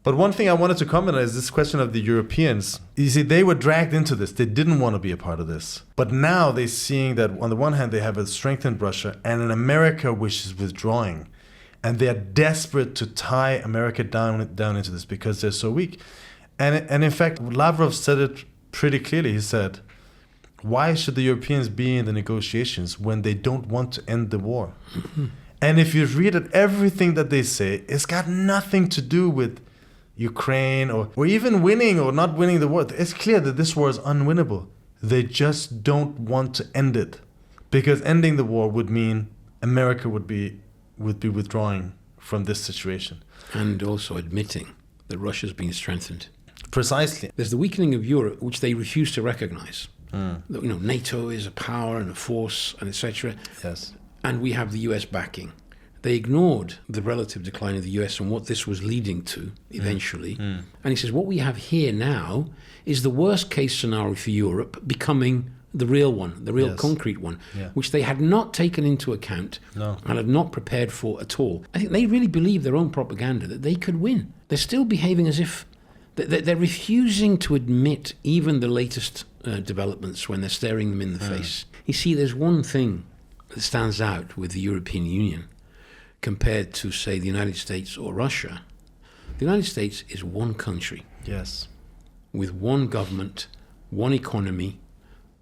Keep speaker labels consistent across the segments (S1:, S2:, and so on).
S1: But one thing I wanted to comment on is this question of the Europeans. You see, they were dragged into this. They didn't want to be a part of this. But now they're seeing that on the one hand, they have a strengthened Russia and an America which is withdrawing. And they are desperate to tie America down into this because they're so weak. And in fact, Lavrov said it pretty clearly. He said, why should the Europeans be in the negotiations when they don't want to end the war? Mm-hmm. And if you read it, everything that they say, it's got nothing to do with Ukraine or even winning or not winning the war. It's clear that this war is unwinnable. They just don't want to end it, because ending the war would mean America would be withdrawing from this situation.
S2: And also admitting that Russia's been strengthened.
S1: Precisely.
S2: There's the weakening of Europe, which they refuse to recognize. NATO is a power and a force, and etc.
S1: Yes.
S2: And we have the US backing. They ignored the relative decline of the US and what this was leading to eventually. And he says, what we have here now is the worst case scenario for Europe becoming the real one, the real concrete one, which they had not taken into account and had not prepared for at all. I think they really believe their own propaganda that they could win. They're still behaving as if they're refusing to admit even the latest developments when they're staring them in the face. You see, there's one thing that stands out with the European Union compared to, say, the United States or Russia. The United States is one country.
S1: Yes.
S2: With one government, one economy,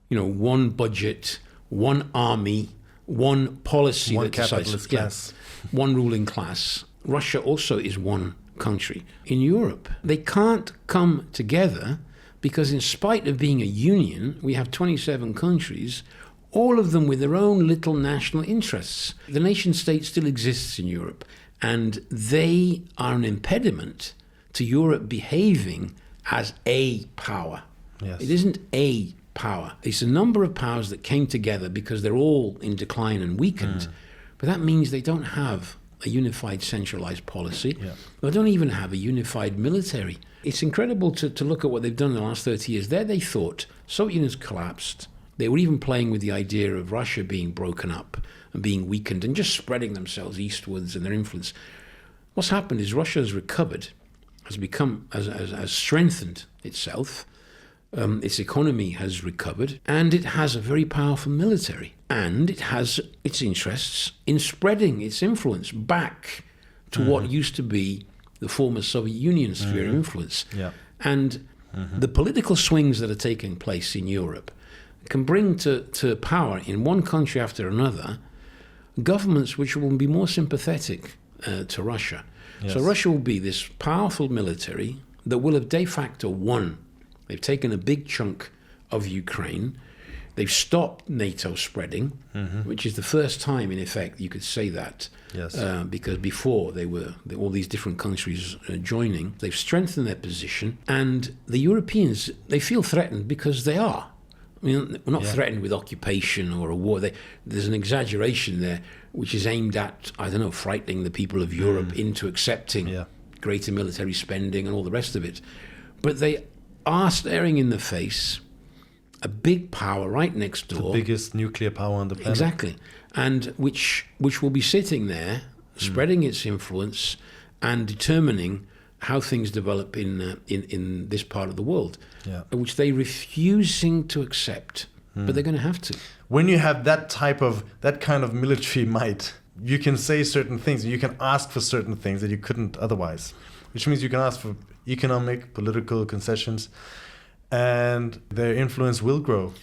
S2: one budget, one army, one policy,
S1: one
S2: that
S1: capitalist class,
S2: one ruling class. Russia also is one country. In Europe, they can't come together because, in spite of being a union, we have 27 countries, all of them with their own little national interests. The nation state still exists in Europe, and they are an impediment to Europe behaving as a power.
S1: Yes.
S2: It isn't a power. It's a number of powers that came together because they're all in decline and weakened. But that means they don't have a unified centralized policy. They don't even have a unified military. It's incredible to look at what they've done in the last 30 years. There they thought Soviet Union has collapsed. They were even playing with the idea of Russia being broken up and being weakened and just spreading themselves eastwards and their influence. What's happened is Russia has recovered, has strengthened itself. Its economy has recovered, and it has a very powerful military, and it has its interests in spreading its influence back to what used to be the former Soviet Union sphere of influence. And the political swings that are taking place in Europe can bring to power in one country after another governments which will be more sympathetic to Russia. So Russia will be this powerful military that will have de facto won. They've taken a big chunk of Ukraine. They've stopped NATO spreading, which is the first time, in effect, you could say that. Because before they were all these different countries joining. They've strengthened their position. And the Europeans, they feel threatened because they are. I mean, we're not threatened with occupation or a war. There's an exaggeration there, which is aimed at, frightening the people of Europe into accepting greater military spending and all the rest of it. But they are staring in the face a big power right next door.
S1: The biggest nuclear power on the planet.
S2: Exactly. And which will be sitting there, spreading its influence and determining how things develop in this part of the world, which they're refusing to accept, but they're going to have to.
S1: When you have that kind of military might, you can say certain things, you can ask for certain things that you couldn't otherwise, which means you can ask for economic, political concessions, and their influence will grow.